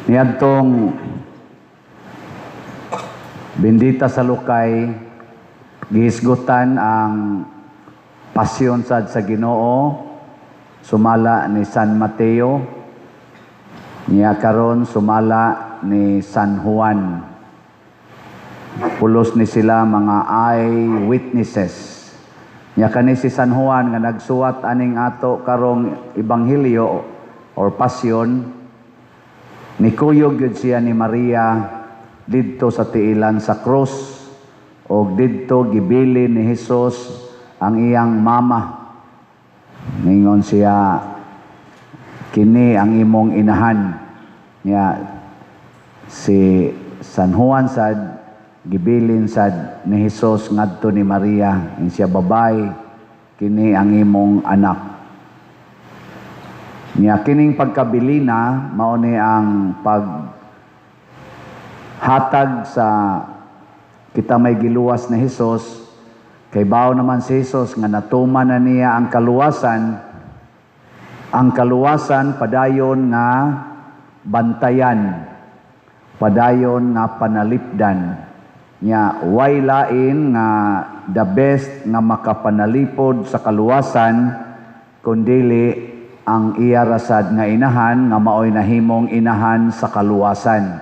Niadtong Bendita sa Lukay, gihisgutan ang pasyon sad sa Ginoo, sumala ni San Mateo, niya karon sumala ni San Juan. Pulos ni sila mga eyewitnesses. Niya kani si San Juan nga nagsuwat aning ato karong ebanghelyo or pasyon, nikuyog yun siya ni Maria didto sa tiilan sa krus, o didto gibili ni Hesus ang iyang mama. Ningon siya, kini ang imong inahan. Niya si San Juan sad gibilin sad ni Hesus ngadto ni Maria, in siya babay, kini ang imong anak. Niya kining pagkabilina mao ni ang hatag sa kita may giluwas ni Hesus, kay bao naman si Hesus nga natuman na niya ang kaluwasan padayon nga bantayan, padayon nga panalipdan. Nya way lain nga the best nga makapanalipod sa kaluwasan kundili ang iya rasad nga inahan nga maoy nahimong inahan sa kaluwasan,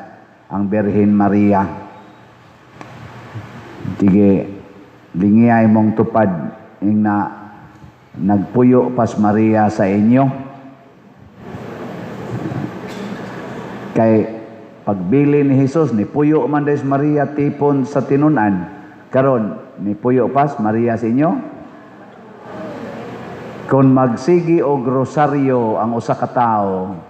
ang Birhen Maria. Tige lingiyay mong tupad ing na nagpuyo pas Maria sa inyo. Kay pagbili ni Hesus, ni puyo man des Maria tipon sa tinunan. Karon ni puyo pas Maria sa inyo. Kung magsigi og rosaryo ang usa ka tawo,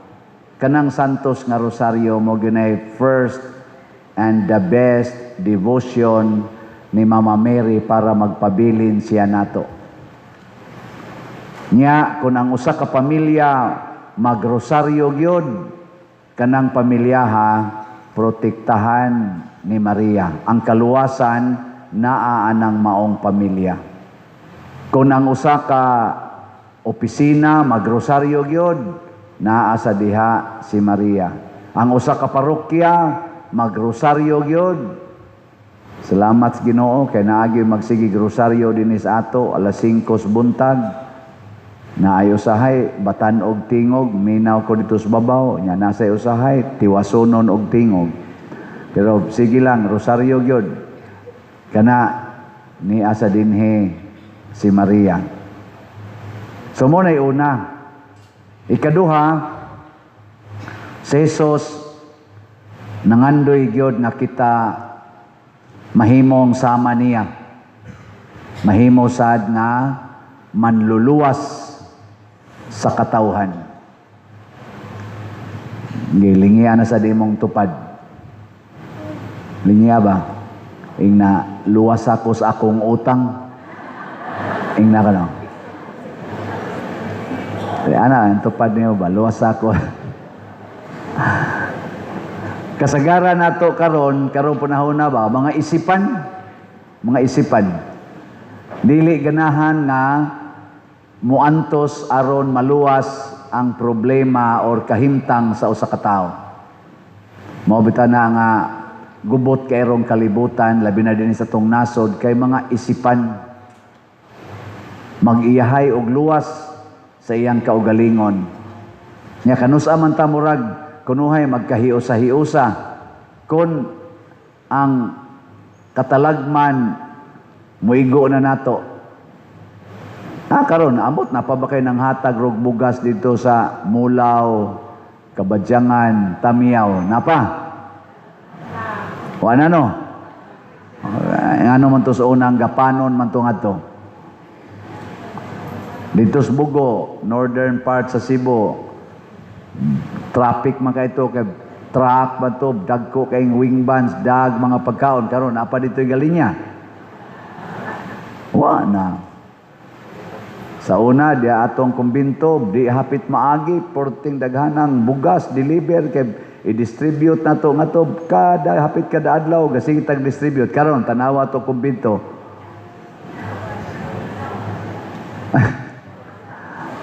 kanang santos nga rosaryo mo ginay first and the best devotion ni Mama Mary para magpabilin siya nato. Nya kung ang usa ka pamilya magrosaryo gyud, kanang pamilyaha protektahan ni Maria. Ang kaluwasan naa anang maong pamilya. Kung ang usa ka opisina magrosaryo gyud, naa sa diha si Maria. Ang usa ka parokya magrosaryo gyud. Salamat sa Ginoo kay naagi magsigi grosaryo dinhi sa ato alas 5 buntag. Naayo usahay batan og tingog, minaw ko dito sa babaw, nya nasa usahay tiwasonon og tingog. Pero sige lang, rosaryo gyud. Kana ni asa dinhi si Maria. So mo nay una. Ikaduha, si Jesus nangandoy gyud nga kita mahimong sama niya. Mahimo sad nga manluluwas sa katawhan. Gilingiya na sa di mong tupad. Lingiya ba? Ing na luwas ako sa akong utang. Ing na ka no? Ana, ang tupad niyo ba? Luwas ako. Kasagaran nato karon panahon na ba? Mga isipan. Dili ganahan nga muantos aron maluwas ang problema or kahimtang sa usa ka tawo. Mao bitaw na nga gubot kay rong kalibutan labi na din sa tong nasod kay mga isipan mag-iyahay og luwas sa iyang kaugalingon. Nya kanusa man ta murag kunuhay magkahiusa-hiusa kun ang katalagman muigo na nato. Karon amot na pa ba kayo ng hatag rog bugas dito sa Mulaw, Kabadyangan, Tamiyaw? Napa? O ano no? Ano man to sa unang gapanon man to nga to? Dito sa Bugo, northern part sa Cebu, traffic man kayo to, kay truck ba to, dagko kayong wing bands, dag mga pagkaon. Karon apa dito yung galinya? Wa na. Sa una, di atong kumbinto, di hapit maagi, porting daghanang bugas, deliver, kay i-distribute na to, nga to, hapit kada adlaw, gasing tag-distribute. Karon tanawa to kumbinto.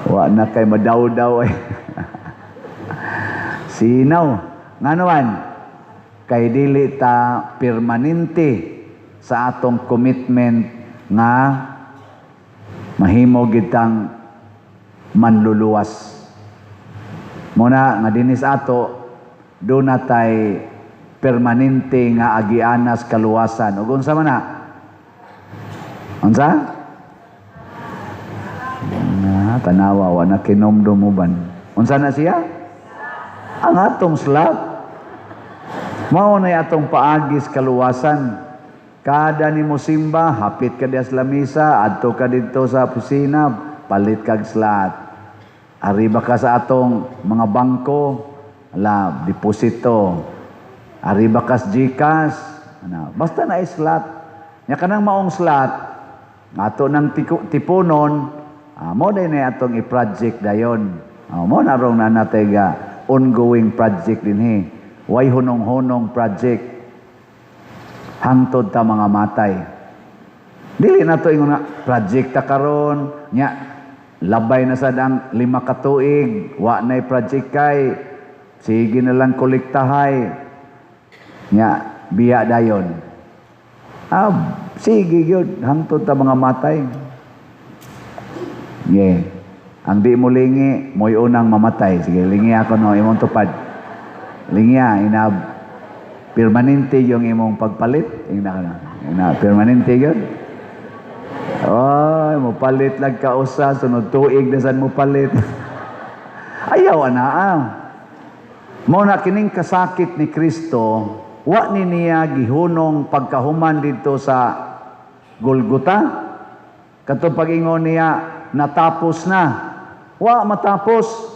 Wa na kay madaw-daw eh. Sinaw. Nganuan, kay dili ta permanente sa atong commitment nga mahimo gitang manluluwas. Muna nga dinis ato do na tay permanente nga agianas kaluwasan. Ug unsa man na? Unsa? Tanawa wa na kinomdomuban. Unsa na siya? Ang atong slot. Mao na atong paagis kaluwasan. Kada nimo simba, hapit ka diya sa lamisa, adto ka dito sa opisina, palit kag slot. Arriba ka sa atong mga bangko, deposito. Arriba ka sa GCash, basta na slot. Nya kanang maong slot, ato nang tipunon, mo din na atong i-project dayon. Mo na rong nanatay ga ongoing project din Way hunong-hunong project. Hangtod ta mga matay. Dili na to ingon nga project ta karon nya labay na sad ang 5 ka tuig, wa nay project kay sige na lang kolektahay. Nya biya dayon. Sige gyud hangtod ta mga matay. Ang di mo lingi, mo'y unang mamatay. Sige, lingi ako no, imong tupad. Lingi permanente yung imong pagpalit. Permanente yun. Mo palit lang ka usa, sunod tuig na saan mo palit. Ayaw na Mo na kining kasakit ni Kristo, wa ni niya gihunong pagkahuman dito sa Golgota. Katong pag-ingon niya, natapos na. Wa matapos.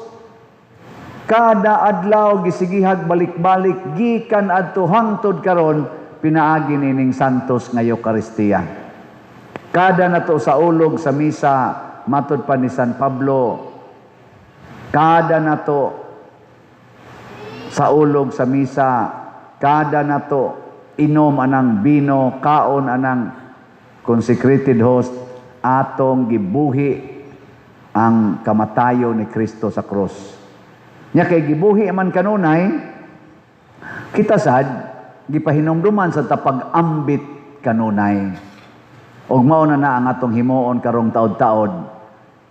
Kada adlaw gisigihag balik-balik gikan adto hangtod karon pinaagi nining santos nga Eucharistia. Kada nato sa ulog sa misa matud pa ni San Pablo. Kada nato sa ulog sa misa, kada nato inom anang bino, kaon anang consecrated host, atong gibuhi ang kamatayo ni Kristo sa cross. Nya kay gibuhi man kanunay, kita sad gipahinumduman sa tapag-ambit kanunay. Ug mao na ang atong himuon karong taod-taod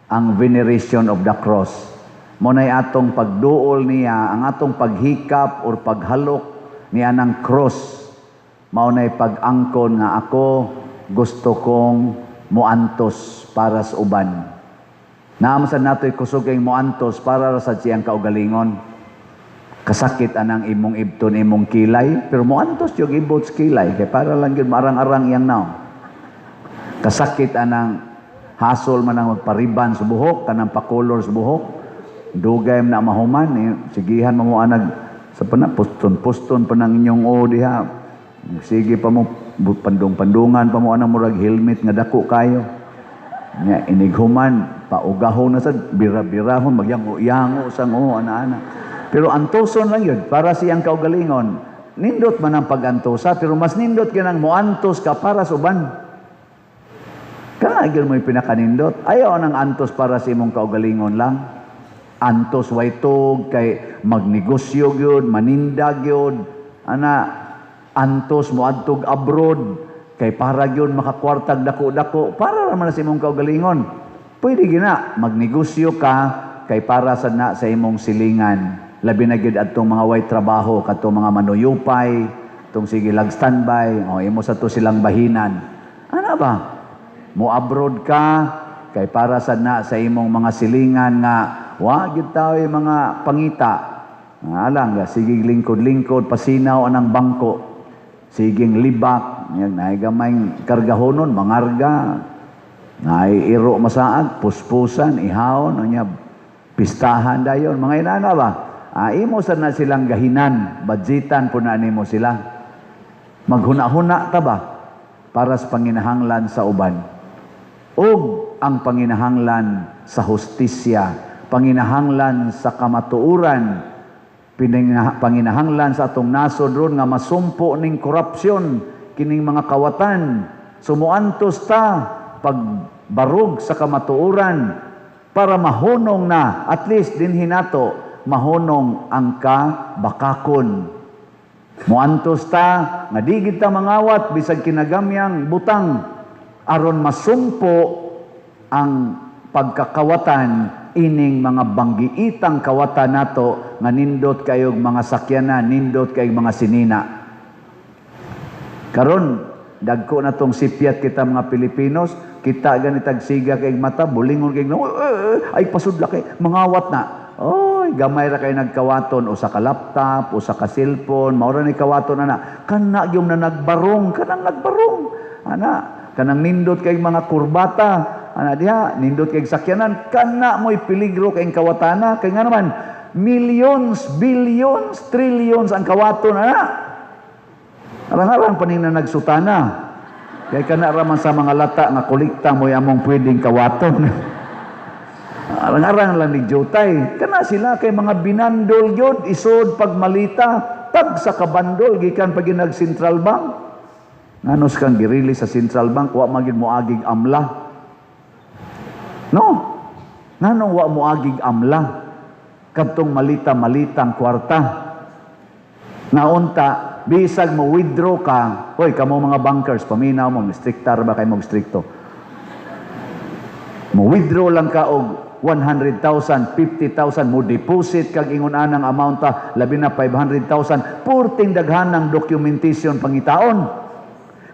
ang veneration of the cross. Mo nay atong pagduol niya, ang atong paghikap or paghalok niya ng cross. Mao nay pag-angkon nga ako gusto kong muantos para sa uban. Naamsan nato'y kusog kayong muantos para sa siyang kaugalingon. Kasakit anang imong ibton, imong kilay, pero muantos yung ibot kilay, kaya para lang yun marang-arang iyang now. Kasakit anang hasol man ang magpariban sa buhok, kanang pakolor sa buhok, dugay na mahuman, sigihan mo anag sa puston-puston pa ng inyong diha. Sige pa mo, pandung-pandungan pa mo anang murag helmet nga dako kayo. Nya inighuman paugahon na sad bira-birahon magyango-yango sang ana-ana. Pero antoson lang yun para siyang kaugalingon. Nindot man ang pagantosa pero mas nindot kinang moantos ka para sa uban. Kana gyud mo pinakanindot. Ayaw nang antos para sa imong kaugalingon lang. Antos way tug kay magnegosyo gyud, manindag gyud. Antos mo adtog abroad kay para gyud makakwartag dako-dako para naman sa imong kaugalingon. Pwede gina magnegosyo ka kay para sa imong silingan. Labi na gyud adtong mga way trabaho kadtong mga manuyupay, tong sige lag standby, imo sa to silang bahinan. Ana ba? Mo abroad ka kay para sa imong mga silingan nga wa gyud tawo mga pangita. Alang sige lingkod-lingkod pasinaw anang bangko. Siging libak, nay gamay kargahonon, mangarga, nay iro masaag, puspusan, ihawon, pistahan dayon, mga inana ba? Imo sa na silang gahinan, budgetan po na nimo sila. Maghuna-huna ta ba para sa panginahanglan sa uban? Ug ang panginahanglan sa hustisya, panginahanglan sa kamatuuran, panginahanglan sa atong nasod ron nga masumpo ning korupsyon kining mga kawatan, sumuantos ta pagbarog sa kamatuoran para mahunong na at least din hinato mahunong ang kabakakon. Muantos ta nga di kita mangawat bisag kinagamyang butang aron masumpo ang pagkakawatan ining mga banggiitang kawatan nato nga nindot kayog mga sakyanan, nindot kayog mga sinina. Karon dagko na tong sipyat kita mga Pilipinos, kita ganitag siga kayog mata, bulingon kayog ay pasudla kay mangawat na. Oy, gamay ra kay nagkawaton o sa laptop o sa cellphone, mao ra ni kawaton ana. Kana gyud na nagbarong, kanang nagbarong. Ana, kanang nindot kay mga kurbata, ana diha, nindot kay sakyanan, kana mo'y peligro kay kawatana, kay nga naman millions, billions, trillions ang kawaton ana. Arang-arang paning na nagsutana. Kay kana raman sa mga lata nga kolekta mo'y among pwedeng kawaton. Arang-arang lang ni Jotay. Kana sila kay mga binandol yun, isod pagmalita, tag sa kabandol, gikan pag nag Central Bank. Nganos kang girili sa Central Bank, wa maging moagig amla. No? Nganong wa moagig amla? Kadtong malita-malitang kwarta. Naunta, bisag mo withdraw ka, hoy, kamo mga bankers, paminaw mo, strictar ba kayo mo stricto? Mo withdraw lang ka og 100,000, 50,000 mo deposit kag ingon anang amount ta labi na 500,000 purting daghanang documentation pangitaon.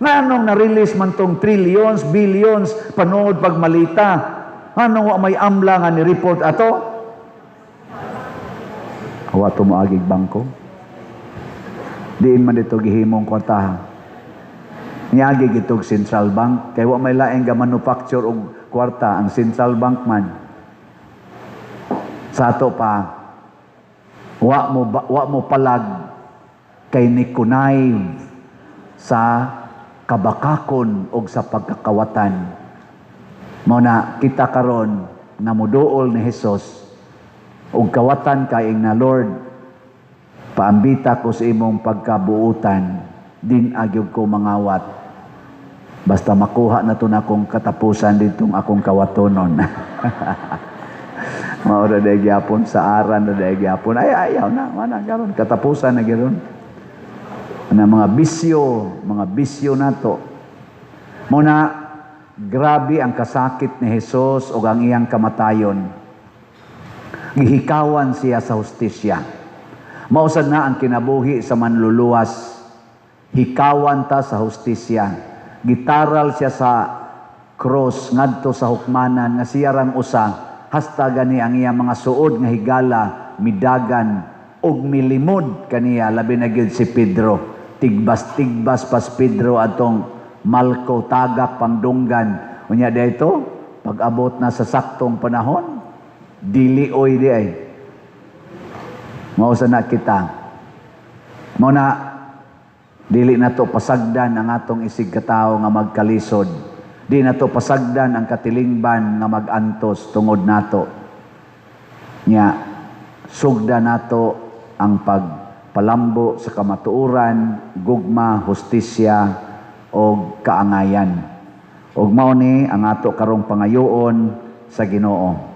Nganong na-release man tong trillions, billions panood pagmalita? Anong wa may amla nga ni report ato? Wa to moagig bangko. Diin man dito gihimong kwartahan. Niagi gitog Central Bank kay wa may laeng ga manufacture og kwarta ang Central Bank man. Sa ato pa, wa mo palag kay nikunay sa kabakakon o sa pagkakawatan. Mao na kita karon na muduol ni Hesus og kawatan kay na Lord, paambita ko sa imong pagkabuutan, din agyog ko mangawat. Basta makuha na to na akong katapusan ditong akong kawatonon. Maura dahil gyapon sa aran na dahil gyapon. Ay, ayaw na. Mana, garon. Katapusan na garon. Na mga bisyo na to. Muna, grabe ang kasakit ni Jesus o ang iyang kamatayon. Gihikawan siya sa hustisya. Mausad na ang kinabuhi sa manluluwas. Hikawan ta sa hustisya. Gitaral siya sa cross ngadto sa hukmanan nga siya rang usa. Hasta gani ang iya mga suod nga higala, midagan, og milimod kaniya, labi na gyud si Pedro. Tigbas-tigbas pas Pedro atong malko, tagak, pangdunggan. Unya dito, pag-abot na sa saktong panahon, dilioy di ay. Mausa na kita. Muna, dili na to pasagdan ang atong isig katao nga magkalisod. Di na to pasagdan ang katilingban nga mag-antos tungod nato. Nya, sugda nato ang pagpalambo sa kamatuuran, gugma, hustisya, o kaangayan. Og mao ni ang ato karong pangayoon sa Ginoo.